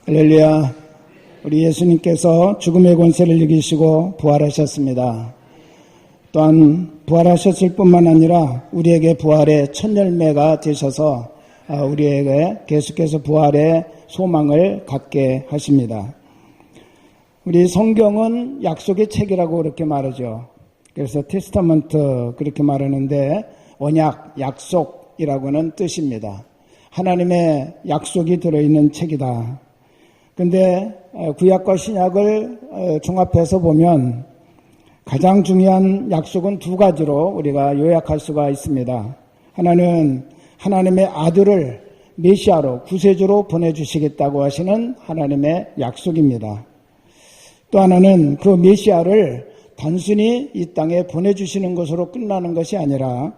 할렐루야. 우리 예수님께서 죽음의 권세를 이기시고 부활하셨습니다. 또한 부활하셨을 뿐만 아니라 우리에게 부활의 첫 열매가 되셔서 우리에게 계속해서 부활의 소망을 갖게 하십니다. 우리 성경은 약속의 책이라고 그렇게 말하죠. 그래서 테스타먼트 그렇게 말하는데 언약, 약속이라고는 뜻입니다. 하나님의 약속이 들어있는 책이다. 근데 구약과 신약을 종합해서 보면 가장 중요한 약속은 두 가지로 우리가 요약할 수가 있습니다. 하나는 하나님의 아들을 메시아로 구세주로 보내주시겠다고 하시는 하나님의 약속입니다. 또 하나는 그 메시아를 단순히 이 땅에 보내주시는 것으로 끝나는 것이 아니라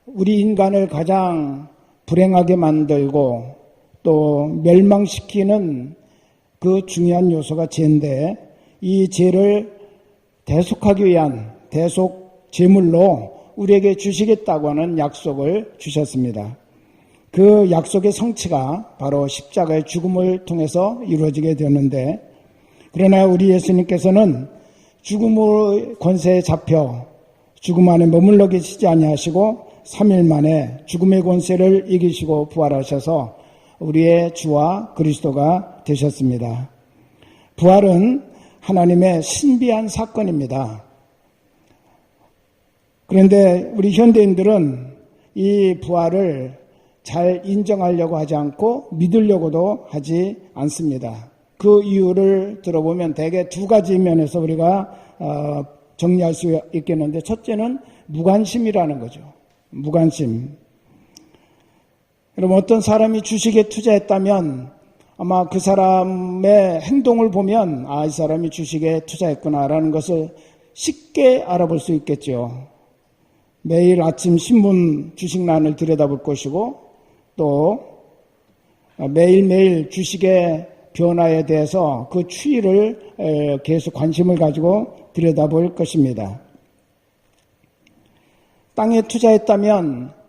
우리 인간을 가장 불행하게 만들고 또 멸망시키는 그 중요한 요소가 죄인데 이 죄를 대속하기 위한 대속 제물로 우리에게 주시겠다고 하는 약속을 주셨습니다. 그 약속의 성취가 바로 십자가의 죽음을 통해서 이루어지게 되었는데 그러나 우리 예수님께서는 죽음의 권세에 잡혀 죽음 안에 머물러 계시지 아니하시고 3일 만에 죽음의 권세를 이기시고 부활하셔서 우리의 주와 그리스도가 되셨습니다. 부활은 하나님의 신비한 사건입니다. 그런데 우리 현대인들은 이 부활을 잘 인정하려고 하지 않고 믿으려고도 하지 않습니다. 그 이유를 들어보면 대개 두 가지 면에서 우리가 정리할 수 있겠는데 첫째는 무관심이라는 거죠. 무관심. 여러분 어떤 사람이 주식에 투자했다면 아마 그 사람의 행동을 보면 이 사람이 주식에 투자했구나라는 것을 쉽게 알아볼 수 있겠죠. 매일 아침 신문 주식란을 들여다볼 것이고 또 매일매일 주식의 변화에 대해서 그 추이를 계속 관심을 가지고 들여다볼 것입니다. 땅에 투자했다면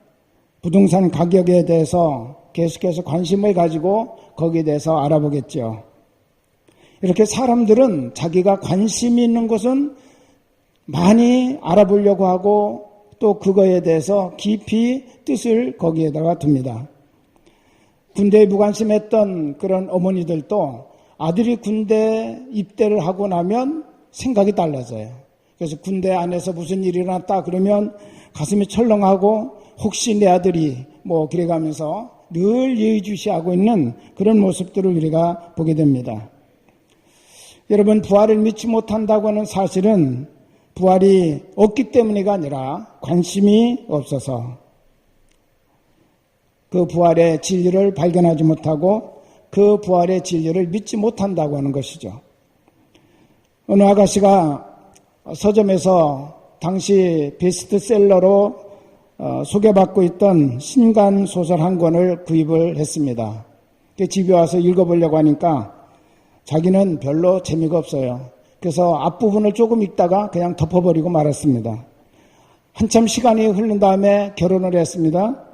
부동산 가격에 대해서 계속해서 관심을 가지고 거기에 대해서 알아보겠죠. 이렇게 사람들은 자기가 관심이 있는 것은 많이 알아보려고 하고 또 그거에 대해서 깊이 뜻을 거기에다가 둡니다. 군대에 무관심했던 그런 어머니들도 아들이 군대 입대를 하고 나면 생각이 달라져요. 그래서 군대 안에서 무슨 일이 일어났다 그러면 가슴이 철렁하고 혹시 내 아들이 그래가면서 늘 예의주시하고 있는 그런 모습들을 우리가 보게 됩니다. 여러분 부활을 믿지 못한다고 하는 사실은 부활이 없기 때문이가 아니라 관심이 없어서 그 부활의 진리를 발견하지 못하고 그 부활의 진리를 믿지 못한다고 하는 것이죠. 어느 아가씨가 서점에서 당시 베스트셀러로 소개받고 있던 신간 소설 한 권을 구입을 했습니다. 집에 와서 읽어보려고 하니까 자기는 별로 재미가 없어요. 그래서 앞부분을 조금 읽다가 그냥 덮어버리고 말았습니다. 한참 시간이 흐른 다음에 결혼을 했습니다.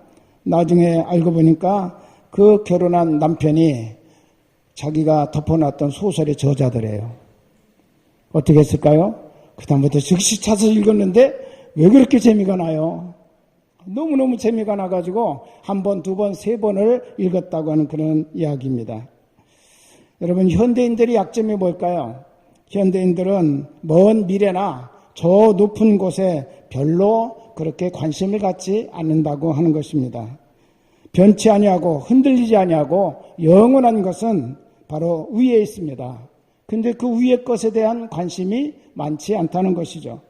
나중에 알고 보니까 그 결혼한 남편이 자기가 덮어놨던 소설의 저자들이에요. 어떻게 했을까요? 그 다음부터 즉시 찾아서 읽었는데 왜 그렇게 재미가 나요? 너무너무 재미가 나가지고 한 번, 두 번, 세 번을 읽었다고 하는 그런 이야기입니다. 여러분 현대인들의 약점이 뭘까요? 현대인들은 먼 미래나 저 높은 곳에 별로 그렇게 관심을 갖지 않는다고 하는 것입니다. 변치 아니하고 흔들리지 아니하고 영원한 것은 바로 위에 있습니다. 근데 그 위의 것에 대한 관심이 많지 않다는 것이죠.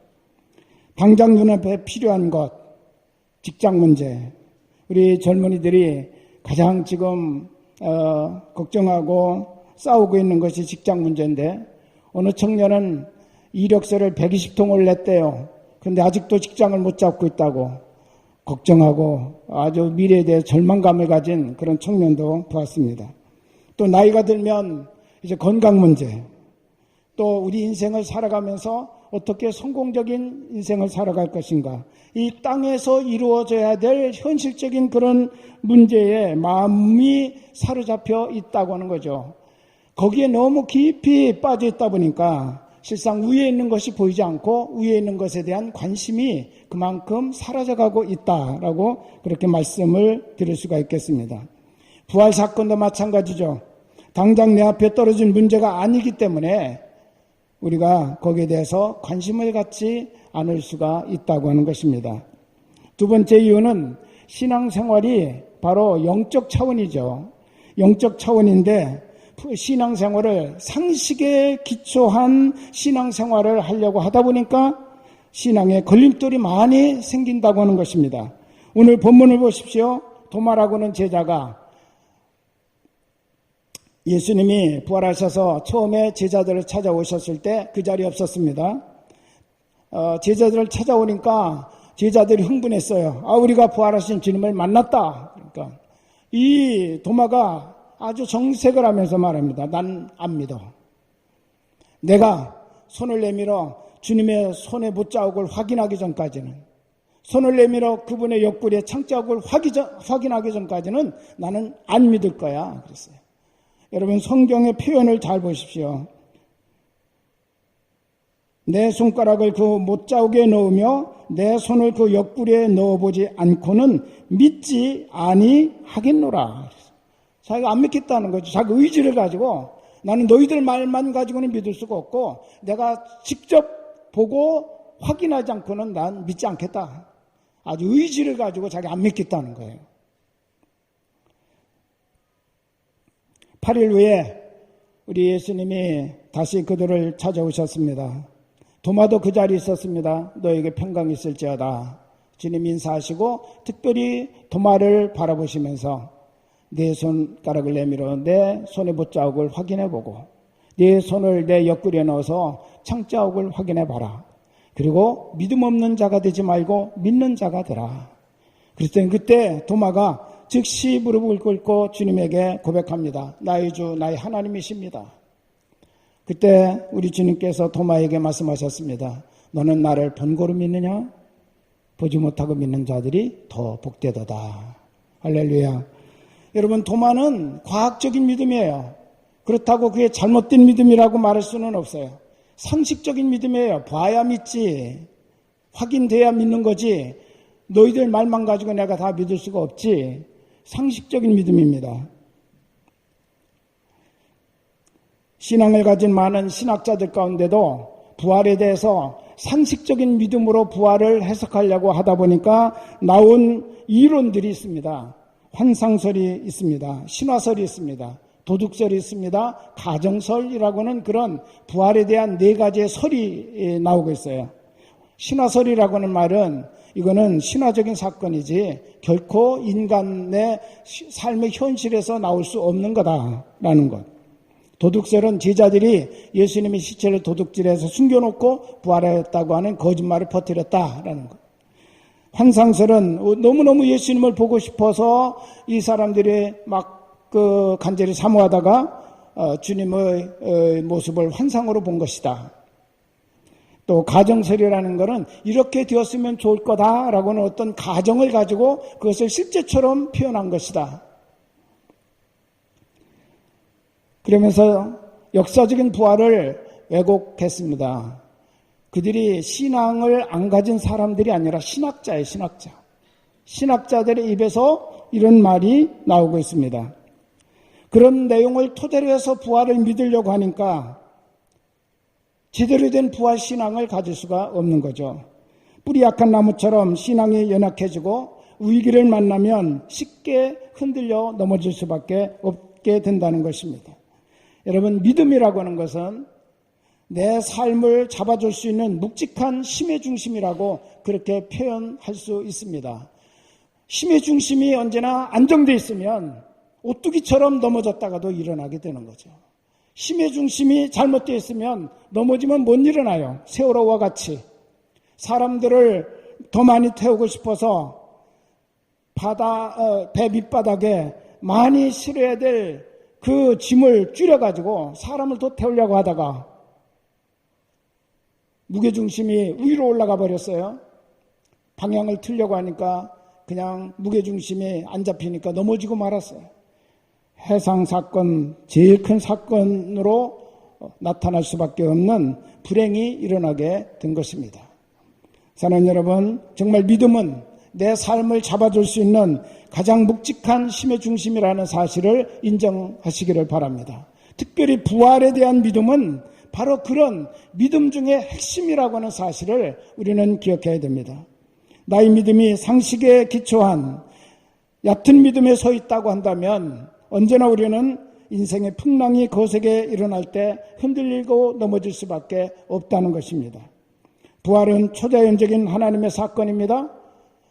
당장 눈앞에 필요한 것, 직장 문제. 우리 젊은이들이 가장 지금 걱정하고 싸우고 있는 것이 직장 문제인데 어느 청년은 이력서를 120통을 냈대요. 근데 아직도 직장을 못 잡고 있다고 걱정하고 아주 미래에 대해 절망감을 가진 그런 청년도 보았습니다. 또 나이가 들면 이제 건강 문제, 또 우리 인생을 살아가면서 어떻게 성공적인 인생을 살아갈 것인가, 이 땅에서 이루어져야 될 현실적인 그런 문제에 마음이 사로잡혀 있다고 하는 거죠. 거기에 너무 깊이 빠져 있다 보니까 실상 위에 있는 것이 보이지 않고 위에 있는 것에 대한 관심이 그만큼 사라져가고 있다라고 그렇게 말씀을 드릴 수가 있겠습니다. 부활 사건도 마찬가지죠. 당장 내 앞에 떨어진 문제가 아니기 때문에 우리가 거기에 대해서 관심을 갖지 않을 수가 있다고 하는 것입니다. 두 번째 이유는 신앙생활이 바로 영적 차원이죠. 영적 차원인데 신앙생활을 상식에 기초한 신앙생활을 하려고 하다 보니까 신앙에 걸림돌이 많이 생긴다고 하는 것입니다. 오늘 본문을 보십시오. 도마라고는 제자가 예수님이 부활하셔서 처음에 제자들을 찾아오셨을 때 그 자리에 없었습니다. 제자들을 찾아오니까 제자들이 흥분했어요. 우리가 부활하신 주님을 만났다. 그러니까 이 도마가 아주 정색을 하면서 말합니다. 난 안 믿어. 내가 손을 내밀어 주님의 손의 못자국을 확인하기 전까지는, 손을 내밀어 그분의 옆구리에 창자국을 확인하기 전까지는 나는 안 믿을 거야. 그랬어요. 여러분 성경의 표현을 잘 보십시오. 내 손가락을 그 못자국에 넣으며 내 손을 그 옆구리에 넣어보지 않고는 믿지 아니하겠노라. 자기가 안 믿겠다는 거죠. 자기 의지를 가지고 나는 너희들 말만 가지고는 믿을 수가 없고 내가 직접 보고 확인하지 않고는 난 믿지 않겠다. 아주 의지를 가지고 자기 안 믿겠다는 거예요. 8일 후에 우리 예수님이 다시 그들을 찾아오셨습니다. 도마도 그 자리에 있었습니다. 너에게 평강이 있을지어다. 주님 인사하시고 특별히 도마를 바라보시면서 내 손가락을 내밀어 내 손의 못자국을 확인해보고 내 손을 내 옆구리에 넣어서 창자국을 확인해봐라. 그리고 믿음 없는 자가 되지 말고 믿는 자가 되라. 그랬더니 그때 도마가 즉시 무릎을 꿇고 주님에게 고백합니다. 나의 주 나의 하나님이십니다. 그때 우리 주님께서 도마에게 말씀하셨습니다. 너는 나를 번거로 믿느냐? 보지 못하고 믿는 자들이 더 복되도다. 할렐루야. 여러분 도마는 과학적인 믿음이에요. 그렇다고 그게 잘못된 믿음이라고 말할 수는 없어요. 상식적인 믿음이에요. 봐야 믿지. 확인돼야 믿는 거지. 너희들 말만 가지고 내가 다 믿을 수가 없지. 상식적인 믿음입니다. 신앙을 가진 많은 신학자들 가운데도 부활에 대해서 상식적인 믿음으로 부활을 해석하려고 하다 보니까 나온 이론들이 있습니다. 환상설이 있습니다. 신화설이 있습니다. 도둑설이 있습니다. 가정설이라고는 그런 부활에 대한 네 가지의 설이 나오고 있어요. 신화설이라고 하는 말은 이거는 신화적인 사건이지 결코 인간의 삶의 현실에서 나올 수 없는 거다라는 것. 도둑설은 제자들이 예수님의 시체를 도둑질해서 숨겨놓고 부활하였다고 하는 거짓말을 퍼뜨렸다라는 것. 환상설은 너무너무 예수님을 보고 싶어서 이 사람들이 막 간절히 사모하다가 주님의 모습을 환상으로 본 것이다. 또 가정설이라는 것은 이렇게 되었으면 좋을 거다라고는 어떤 가정을 가지고 그것을 실제처럼 표현한 것이다. 그러면서 역사적인 부활을 왜곡했습니다. 그들이 신앙을 안 가진 사람들이 아니라 신학자예요, 신학자. 신학자들의 입에서 이런 말이 나오고 있습니다. 그런 내용을 토대로 해서 부활을 믿으려고 하니까 제대로 된 부활 신앙을 가질 수가 없는 거죠. 뿌리 약한 나무처럼 신앙이 연약해지고 위기를 만나면 쉽게 흔들려 넘어질 수밖에 없게 된다는 것입니다. 여러분, 믿음이라고 하는 것은 내 삶을 잡아줄 수 있는 묵직한 힘의 중심이라고 그렇게 표현할 수 있습니다. 힘의 중심이 언제나 안정되어 있으면 오뚜기처럼 넘어졌다가도 일어나게 되는 거죠. 힘의 중심이 잘못되어 있으면 넘어지면 못 일어나요. 세월호와 같이. 사람들을 더 많이 태우고 싶어서 배 밑바닥에 많이 실어야 될 그 짐을 줄여가지고 사람을 더 태우려고 하다가 무게중심이 위로 올라가 버렸어요. 방향을 틀려고 하니까 그냥 무게중심이 안 잡히니까 넘어지고 말았어요. 해상 사건, 제일 큰 사건으로 나타날 수밖에 없는 불행이 일어나게 된 것입니다. 사랑하는 여러분, 정말 믿음은 내 삶을 잡아줄 수 있는 가장 묵직한 힘의 중심이라는 사실을 인정하시기를 바랍니다. 특별히 부활에 대한 믿음은 바로 그런 믿음 중의 핵심이라고 하는 사실을 우리는 기억해야 됩니다. 나의 믿음이 상식에 기초한 얕은 믿음에 서 있다고 한다면 언제나 우리는 인생의 풍랑이 거세게 일어날 때 흔들리고 넘어질 수밖에 없다는 것입니다. 부활은 초자연적인 하나님의 사건입니다.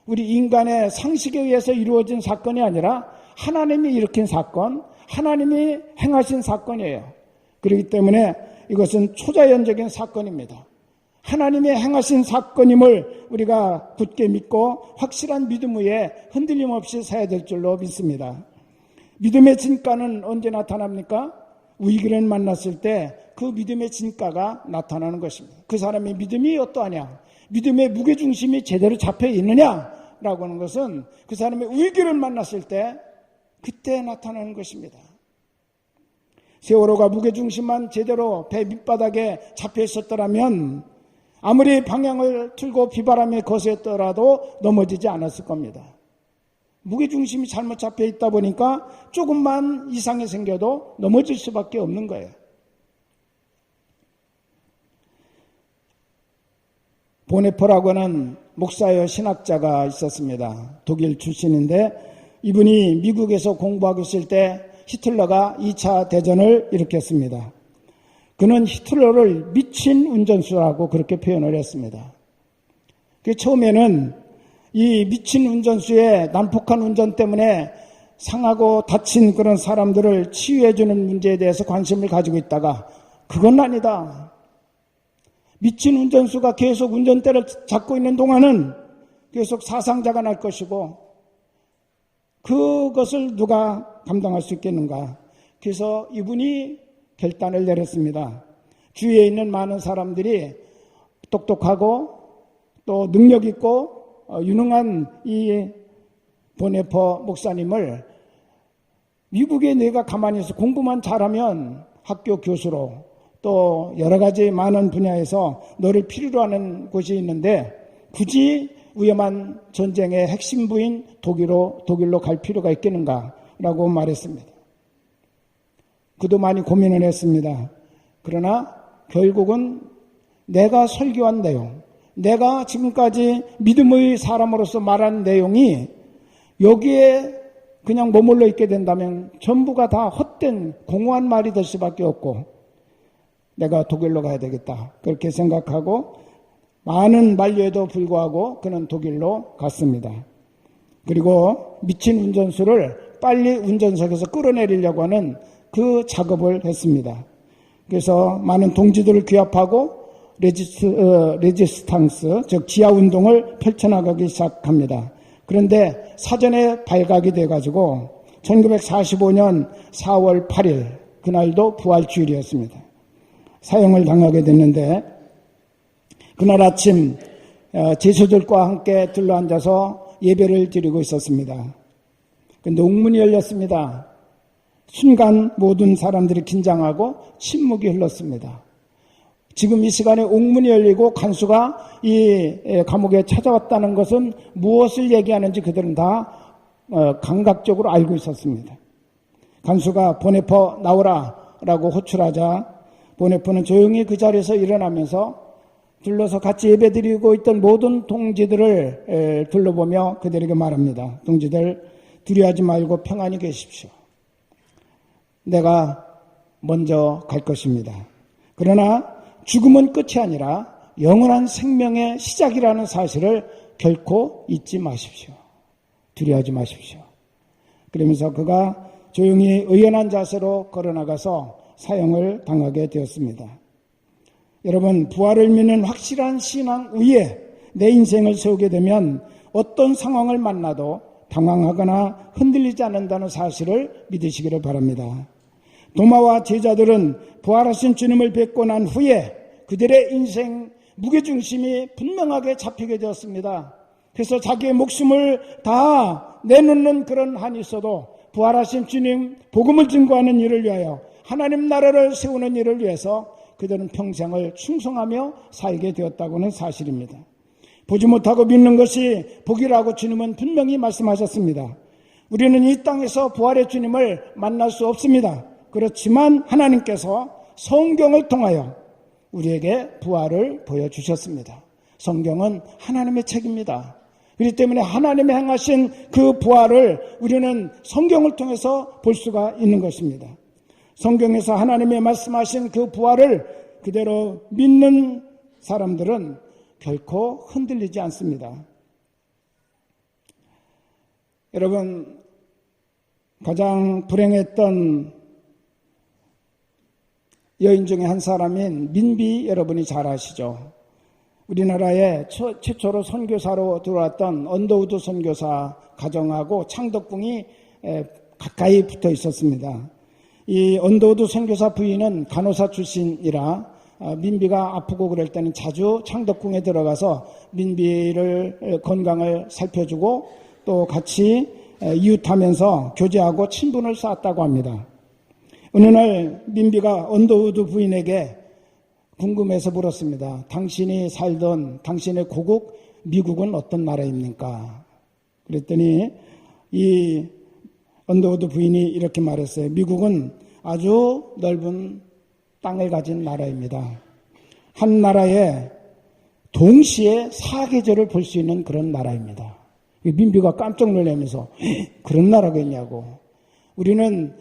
우리 인간의 상식에 의해서 이루어진 사건이 아니라 하나님이 일으킨 사건, 하나님이 행하신 사건이에요. 그렇기 때문에 이것은 초자연적인 사건입니다. 하나님이 행하신 사건임을 우리가 굳게 믿고 확실한 믿음 위에 흔들림 없이 서야 될 줄로 믿습니다. 믿음의 진가는 언제 나타납니까? 위기를 만났을 때 그 믿음의 진가가 나타나는 것입니다. 그 사람의 믿음이 어떠하냐? 믿음의 무게중심이 제대로 잡혀 있느냐라고 하는 것은 그 사람의 위기를 만났을 때 그때 나타나는 것입니다. 세월호가 무게중심만 제대로 배 밑바닥에 잡혀 있었더라면 아무리 방향을 틀고 비바람이 거셌더라도 넘어지지 않았을 겁니다. 무게중심이 잘못 잡혀 있다 보니까 조금만 이상이 생겨도 넘어질 수밖에 없는 거예요. 보네퍼라고 하는 목사여 신학자가 있었습니다. 독일 출신인데 이분이 미국에서 공부하고 있을 때 히틀러가 2차 대전을 일으켰습니다. 그는 히틀러를 미친 운전수라고 그렇게 표현을 했습니다. 처음에는 이 미친 운전수의 난폭한 운전 때문에 상하고 다친 그런 사람들을 치유해주는 문제에 대해서 관심을 가지고 있다가 그건 아니다. 미친 운전수가 계속 운전대를 잡고 있는 동안은 계속 사상자가 날 것이고 그것을 누가 감당할 수 있겠는가. 그래서 이분이 결단을 내렸습니다. 주위에 있는 많은 사람들이 똑똑하고 또 능력 있고 유능한 이 보네퍼 목사님을 미국에 내가 가만히 있어 공부만 잘하면 학교 교수로 또 여러 가지 많은 분야에서 너를 필요로 하는 곳이 있는데 굳이 위험한 전쟁의 핵심부인 독일로 갈 필요가 있겠는가라고 말했습니다. 그도 많이 고민을 했습니다. 그러나 결국은 내가 설교한 내용, 내가 지금까지 믿음의 사람으로서 말한 내용이 여기에 그냥 머물러 있게 된다면 전부가 다 헛된 공허한 말이 될 수밖에 없고 내가 독일로 가야 되겠다. 그렇게 생각하고 많은 만류에도 불구하고 그는 독일로 갔습니다. 그리고 미친 운전수를 빨리 운전석에서 끌어내리려고 하는 그 작업을 했습니다. 그래서 많은 동지들을 규합하고 레지스탕스, 즉 지하운동을 펼쳐나가기 시작합니다. 그런데 사전에 발각이 돼가지고 1945년 4월 8일 그날도 부활주일이었습니다. 사형을 당하게 됐는데 그날 아침 제수들과 함께 둘러앉아서 예배를 드리고 있었습니다. 그런데 옥문이 열렸습니다. 순간 모든 사람들이 긴장하고 침묵이 흘렀습니다. 지금 이 시간에 옥문이 열리고 간수가 이 감옥에 찾아왔다는 것은 무엇을 얘기하는지 그들은 다 감각적으로 알고 있었습니다. 간수가 보네퍼 나오라라고 호출하자 보네퍼는 조용히 그 자리에서 일어나면서 둘러서 같이 예배드리고 있던 모든 동지들을 둘러보며 그들에게 말합니다. 동지들, 두려워하지 말고 평안히 계십시오. 내가 먼저 갈 것입니다. 그러나 죽음은 끝이 아니라 영원한 생명의 시작이라는 사실을 결코 잊지 마십시오. 두려워하지 마십시오. 그러면서 그가 조용히 의연한 자세로 걸어나가서 사형을 당하게 되었습니다. 여러분, 부활을 믿는 확실한 신앙 위에 내 인생을 세우게 되면 어떤 상황을 만나도 당황하거나 흔들리지 않는다는 사실을 믿으시기를 바랍니다. 도마와 제자들은 부활하신 주님을 뵙고 난 후에 그들의 인생 무게중심이 분명하게 잡히게 되었습니다. 그래서 자기의 목숨을 다 내놓는 그런 한이 있어도 부활하신 주님 복음을 증거하는 일을 위하여 하나님 나라를 세우는 일을 위해서 그들은 평생을 충성하며 살게 되었다고는 사실입니다. 보지 못하고 믿는 것이 복이라고 주님은 분명히 말씀하셨습니다. 우리는 이 땅에서 부활의 주님을 만날 수 없습니다. 그렇지만 하나님께서 성경을 통하여 우리에게 부활을 보여주셨습니다. 성경은 하나님의 책입니다. 그렇기 때문에 하나님이 행하신 그 부활을 우리는 성경을 통해서 볼 수가 있는 것입니다. 성경에서 하나님이 말씀하신 그 부활을 그대로 믿는 사람들은 결코 흔들리지 않습니다. 여러분, 가장 불행했던 여인 중에 한 사람인 민비 여러분이 잘 아시죠? 우리나라에 최초로 선교사로 들어왔던 언더우드 선교사 가정하고 창덕궁이 가까이 붙어 있었습니다. 이 언더우드 선교사 부인은 간호사 출신이라 민비가 아프고 그럴 때는 자주 창덕궁에 들어가서 민비를 건강을 살펴주고 또 같이 이웃하면서 교제하고 친분을 쌓았다고 합니다. 어느 날 민비가 언더우드 부인에게 궁금해서 물었습니다. 당신이 살던 당신의 고국 미국은 어떤 나라입니까? 그랬더니 이 언더우드 부인이 이렇게 말했어요. 미국은 아주 넓은 땅을 가진 나라입니다. 한 나라에 동시에 사계절을 볼 수 있는 그런 나라입니다. 민비가 깜짝 놀라면서 그런 나라가 있냐고. 우리는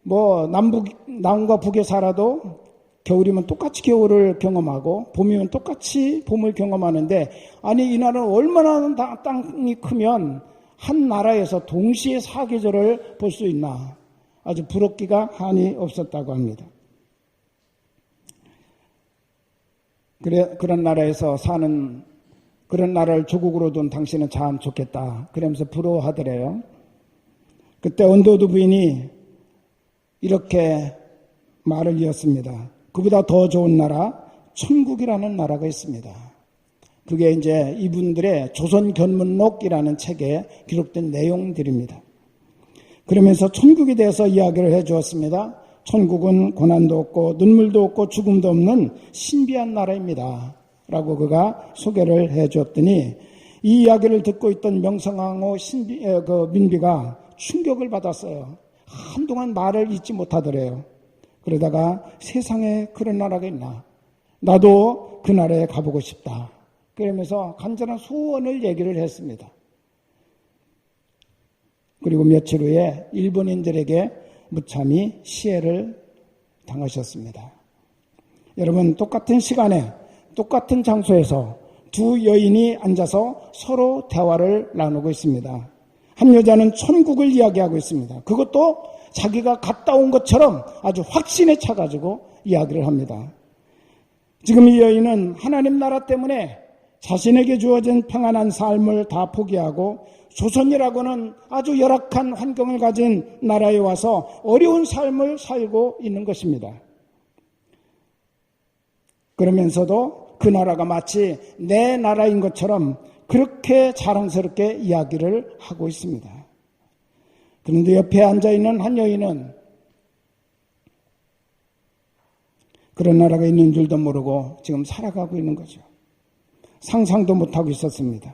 뭐 남과 북에 살아도 겨울이면 똑같이 겨울을 경험하고 봄이면 똑같이 봄을 경험하는데 아니 이 나라는 얼마나 땅이 크면 한 나라에서 동시에 사계절을 볼 수 있나. 아주 부럽기가 한이 없었다고 합니다. 그런 나라에서 사는 그런 나라를 조국으로 둔 당신은 참 좋겠다. 그러면서 부러워하더래요. 그때 언더우드 부인이 이렇게 말을 이었습니다. 그보다 더 좋은 나라, 천국이라는 나라가 있습니다. 그게 이제 이분들의 조선견문록이라는 책에 기록된 내용들입니다. 그러면서 천국에 대해서 이야기를 해 주었습니다. 천국은 고난도 없고 눈물도 없고 죽음도 없는 신비한 나라입니다. 라고 그가 소개를 해 주었더니 이 이야기를 듣고 있던 명성황후 민비가 충격을 받았어요. 한동안 말을 잇지 못하더래요. 그러다가 세상에 그런 나라가 있나? 나도 그 나라에 가보고 싶다. 그러면서 간절한 소원을 얘기를 했습니다. 그리고 며칠 후에 일본인들에게 무참히 시해를 당하셨습니다. 여러분, 똑같은 시간에 똑같은 장소에서 두 여인이 앉아서 서로 대화를 나누고 있습니다. 한 여자는 천국을 이야기하고 있습니다. 그것도 자기가 갔다 온 것처럼 아주 확신에 차가지고 이야기를 합니다. 지금 이 여인은 하나님 나라 때문에 자신에게 주어진 평안한 삶을 다 포기하고 조선이라고는 아주 열악한 환경을 가진 나라에 와서 어려운 삶을 살고 있는 것입니다. 그러면서도 그 나라가 마치 내 나라인 것처럼 그렇게 자랑스럽게 이야기를 하고 있습니다. 그런데 옆에 앉아있는 한 여인은 그런 나라가 있는 줄도 모르고 지금 살아가고 있는 거죠. 상상도 못하고 있었습니다.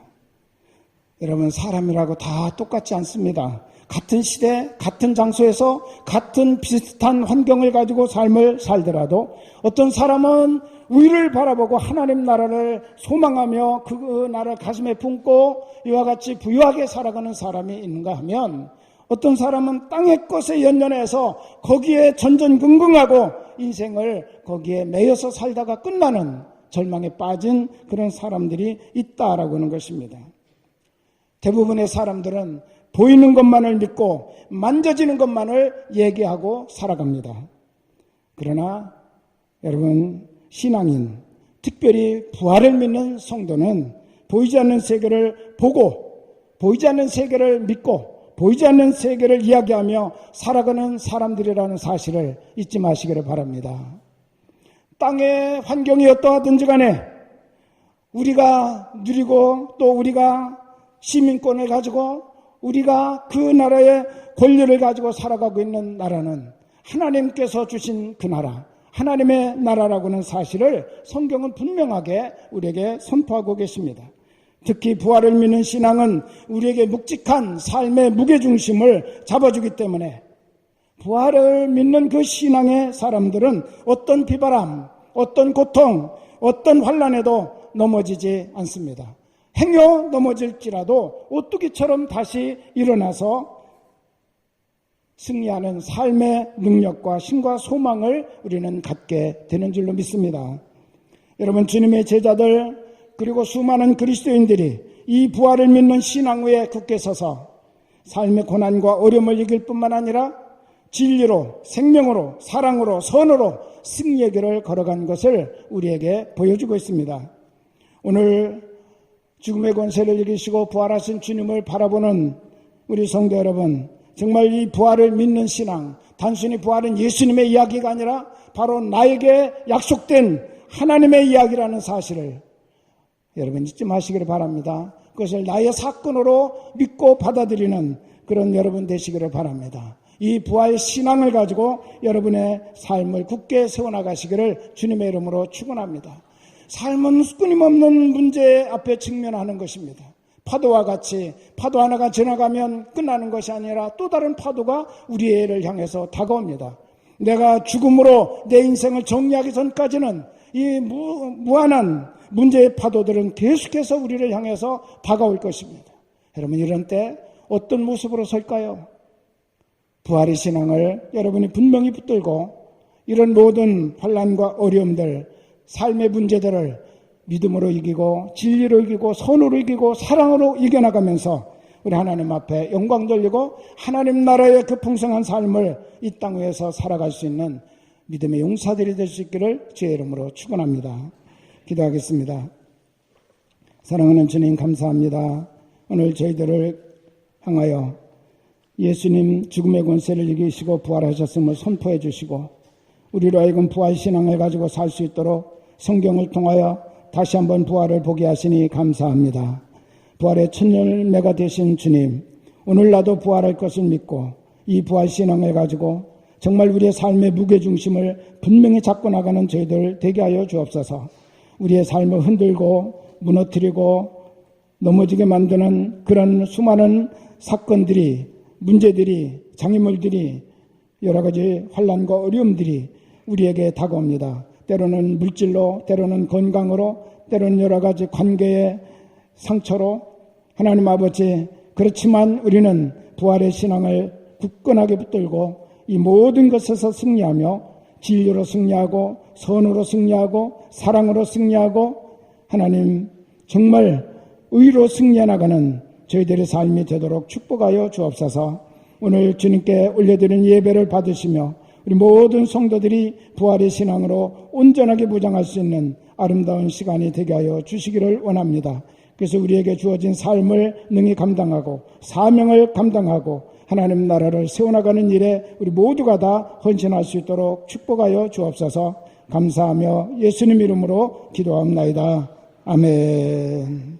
여러분, 사람이라고 다 똑같지 않습니다. 같은 시대, 같은 장소에서 같은 비슷한 환경을 가지고 삶을 살더라도 어떤 사람은 위를 바라보고 하나님 나라를 소망하며 그 나라를 가슴에 품고 이와 같이 부유하게 살아가는 사람이 있는가 하면 어떤 사람은 땅의 것에 연연해서 거기에 전전긍긍하고 인생을 거기에 매여서 살다가 끝나는 절망에 빠진 그런 사람들이 있다라고 하는 것입니다. 대부분의 사람들은 보이는 것만을 믿고 만져지는 것만을 얘기하고 살아갑니다. 그러나 여러분, 신앙인, 특별히 부활을 믿는 성도는 보이지 않는 세계를 보고 보이지 않는 세계를 믿고 보이지 않는 세계를 이야기하며 살아가는 사람들이라는 사실을 잊지 마시기를 바랍니다. 땅의 환경이 어떠하든지 간에 우리가 누리고 또 우리가 시민권을 가지고 우리가 그 나라의 권리를 가지고 살아가고 있는 나라는 하나님께서 주신 그 나라, 하나님의 나라라고는 사실을 성경은 분명하게 우리에게 선포하고 계십니다. 특히 부활을 믿는 신앙은 우리에게 묵직한 삶의 무게중심을 잡아주기 때문에 부활을 믿는 그 신앙의 사람들은 어떤 비바람, 어떤 고통, 어떤 환난에도 넘어지지 않습니다. 행여 넘어질지라도 오뚜기처럼 다시 일어나서 승리하는 삶의 능력과 힘과 소망을 우리는 갖게 되는 줄로 믿습니다. 여러분, 주님의 제자들 그리고 수많은 그리스도인들이 이 부활을 믿는 신앙 위에 굳게 서서 삶의 고난과 어려움을 이길 뿐만 아니라 진리로, 생명으로, 사랑으로, 선으로 승리의 길을 걸어간 것을 우리에게 보여주고 있습니다. 오늘 죽음의 권세를 이기시고 부활하신 주님을 바라보는 우리 성도 여러분, 정말 이 부활을 믿는 신앙, 단순히 부활은 예수님의 이야기가 아니라 바로 나에게 약속된 하나님의 이야기라는 사실을 여러분 잊지 마시기를 바랍니다. 그것을 나의 사건으로 믿고 받아들이는 그런 여러분 되시기를 바랍니다. 이 부활 신앙을 가지고 여러분의 삶을 굳게 세워나가시기를 주님의 이름으로 축원합니다. 삶은 끊임없는 문제 앞에 직면하는 것입니다. 파도와 같이 파도 하나가 지나가면 끝나는 것이 아니라 또 다른 파도가 우리의 애를 향해서 다가옵니다. 내가 죽음으로 내 인생을 정리하기 전까지는 이 무한한 문제의 파도들은 계속해서 우리를 향해서 다가올 것입니다. 여러분, 이런 때 어떤 모습으로 설까요? 부활의 신앙을 여러분이 분명히 붙들고 이런 모든 환난과 어려움들, 삶의 문제들을 믿음으로 이기고 진리로 이기고 선으로 이기고 사랑으로 이겨나가면서 우리 하나님 앞에 영광 돌리고 하나님 나라의 그 풍성한 삶을 이 땅 위에서 살아갈 수 있는 믿음의 용사들이 될 수 있기를 주의 이름으로 축원합니다. 기도하겠습니다. 사랑하는 주님, 감사합니다. 오늘 저희들을 향하여 예수님 죽음의 권세를 이기시고 부활하셨음을 선포해 주시고 우리로 하여금 부활 신앙을 가지고 살 수 있도록 성경을 통하여 다시 한번 부활을 보게 하시니 감사합니다. 부활의 첫 열매가 되신 주님, 오늘 나도 부활할 것을 믿고 이 부활 신앙을 가지고 정말 우리의 삶의 무게중심을 분명히 잡고 나가는 저희들 되게 하여 주옵소서. 우리의 삶을 흔들고 무너뜨리고 넘어지게 만드는 그런 수많은 사건들이, 문제들이, 장애물들이, 여러 가지 환난과 어려움들이 우리에게 다가옵니다. 때로는 물질로, 때로는 건강으로, 때로는 여러 가지 관계의 상처로. 하나님 아버지, 그렇지만 우리는 부활의 신앙을 굳건하게 붙들고 이 모든 것에서 승리하며 진리로 승리하고 선으로 승리하고 사랑으로 승리하고 하나님 정말 의로 승리해 나가는 저희들의 삶이 되도록 축복하여 주옵소서. 오늘 주님께 올려드린 예배를 받으시며 우리 모든 성도들이 부활의 신앙으로 온전하게 무장할 수 있는 아름다운 시간이 되게 하여 주시기를 원합니다. 그래서 우리에게 주어진 삶을 능히 감당하고 사명을 감당하고 하나님 나라를 세워나가는 일에 우리 모두가 다 헌신할 수 있도록 축복하여 주옵소서. 감사하며 예수님 이름으로 기도합나이다. 아멘.